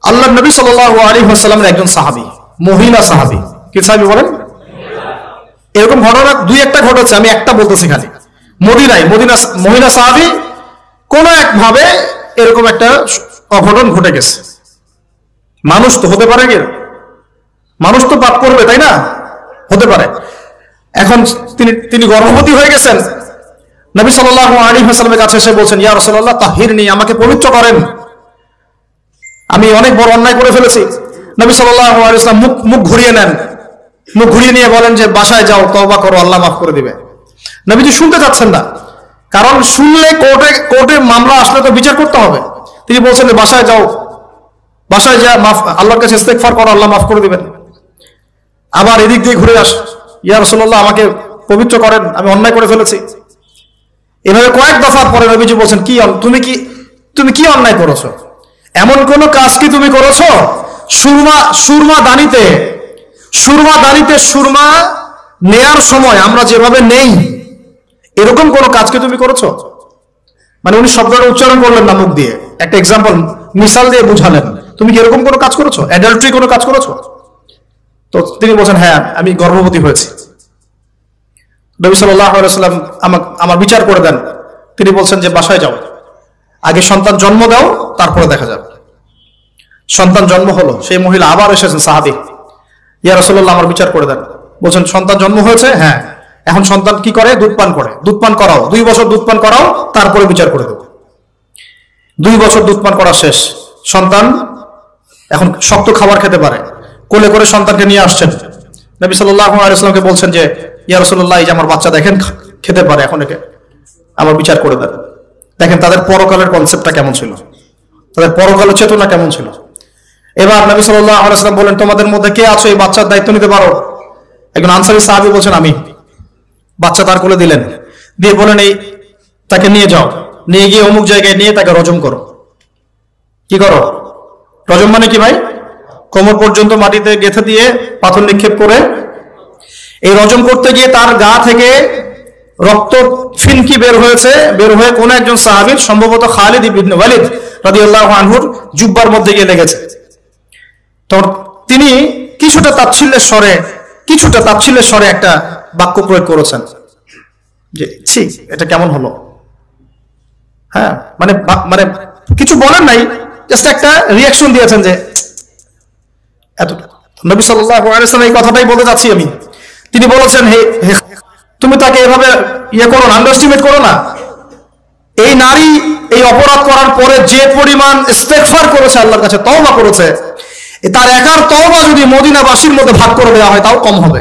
আল্লাহ নবী সাল্লাল্লাহু আলাইহি ওয়াসাল্লামের একজন সাহাবী, মহিলা সাহাবী। কি সাহাবী বলেন? এরকম ঘটনা দুই একটা ঘটেছে, আমি একটা বলতেছি খালি। মদিনা মহিলা সাহাবী কোন এক ভাবে এরকম একটা অঘটন ঘটে গেছে। মানুষ তো হতে পারে, কি মানুষ তো পাপ করবে, তাই না? হতে পারে। এখন তিনি গর্ভবতী হয়ে গেছেন। নবী সাল্লাল্লাহু আলাইহি ওয়াসাল্লামের কাছে এসে বলছেন, ইয়া রাসূলুল্লাহ তাহিরনি, আমাকে পবিত্র করেন, আমি অনেক বড় অন্যায় করে ফেলেছি। নবী সাল্লাল্লাহু আলাইহি ওয়াসাল্লাম মুখ ঘুরিয়ে নেন, মুখ ঘুরিয়ে নিয়ে বলেন যে বাসায় যাও, তওবা করো, আল্লাহ মাফ করে দিবে। নবীজি শুনতে চাচ্ছেন না, কারণ শুনলে কোর্টে মামলা আসলে তো বিচার করতে হবে। তিনি বলছেন যে বাসায় যাও, বাসায় যা মাফ, আল্লাহর কাছে ইস্তেগফার করো, আল্লাহ মাফ করে দিবেন। আবার এদিক দিয়ে ঘুরে আস, ইয়া রাসূলুল্লাহ আমাকে পবিত্র করেন, আমি অন্যায় করে ফেলেছি। এভাবে কয়েক দফার পরে নবীজি বলছেন, তুমি কি অন্যায় করেছো? এমন কোন কাজ কি তুমি করেছো? সুরমা দানিতে সুরমা নেয়ার সময় আমরা যেভাবে নেই, এরকম কোন কাজ কি তুমি করেছো? মানে উনি শব্দটা উচ্চারণ করলেন না মুখ দিয়ে, একটা এক্সাম্পল মিসাল দিয়ে বুঝালেন, তুমি কি এরকম কোনো কাজ করেছো? অ্যাডাল্ট্রি কোনো কাজ করেছো? তো তিনি বলছেন, হ্যাঁ, আমি গর্ভবতী হয়েছি। নবী সাল্লাল্লাহু আলাইহি ওয়াসাল্লাম আমার বিচার করে দেন। তিনি বলছেন যে বাসায় যাও, আগে সন্তান জন্ম দাও, তারপরে দেখা যাবে। সন্তান জন্ম হলো, সেই মহিলা আবার এসেছেন, সাহাবী, ইয়া রাসূলুল্লাহ আমার বিচার করে দেন। বলছেন সন্তান জন্ম হয়েছে, হ্যাঁ, এখন সন্তান কি করে? দুধ পান করে। দুধ পান করাও, 2 বছর দুধ পান করাও, তারপরে বিচার করে দেবো। 2 বছর দুধ পান করা শেষ, সন্তান এখন শক্ত খাবার খেতে পারে। কোলে করে সন্তানকে নিয়ে আসছেন। নবী সাল্লাল্লাহু আলাইহি ওয়াসাল্লামকে বলছেন যে ইয়া রাসূলুল্লাহ, এই যে আমার বাচ্চা দেখেন খেতে পারে, এখন একে আমার বিচার করে দেন। দেখেন তাদের পরকালের কনসেপ্টটা কেমন ছিল, তাদের পরকালের চেতনা কেমন ছিল। এবার নবী সাল্লাল্লাহু আলাইহি ওয়াসাল্লাম বলেন, তোমাদের মধ্যে কে আছো এই বাচ্চার দায়িত্ব নিতে পারো? একজন আনসারী সাহাবী বলছেন, আমি। বাচ্চা তার কোলে দিলেন, দিয়ে বলেন, এই তাকে নিয়ে যাও, নিয়ে গিয়ে অমুক জায়গায় নিয়ে তাকে রজম করো। কি করো? রজম মানে কি ভাই? কোমর পর্যন্ত মাটিতে গেঁথে দিয়ে পাথর নিক্ষেপ করে, এই রজম করতে গিয়ে তার গা থেকে রক্ত ফিনকি বের হয়ে কোন একজন সাহাবীর, সম্ভবত খালিদ ইবনে ওয়ালিদ রাদিয়াল্লাহু আনহুর জুব্বার মধ্যে গিয়ে লেগেছে। তো তিনি কিছুটা তাচ্ছিল্যের স্বরে একটা বাক্য প্রয়োগ করেছেন যে ছি, এটা কেমন হলো? হ্যাঁ, মানে কিছু বলেন নাই, জাস্ট একটা রিয়াকশন দিয়েছেন যে এতটা। নবী সাল্লাল্লাহু আলাইহি ওয়াসাল্লাম এই কথাটাই বলতে যাচ্ছি আমি। তিনি বলেছেন, হে তুমি তাকে এভাবে করো না, আন্ডারএস্টিমেট করো না। এই নারী এই অপরাধ করার পরে যে পরিমাণ ইস্তেগফার করেছে, আল্লাহর কাছে তওবা করেছে, তার একার তওবা যদি মদিনাবাসীর মধ্যে ভাগ করে দেওয়া হয় তাও কম হবে।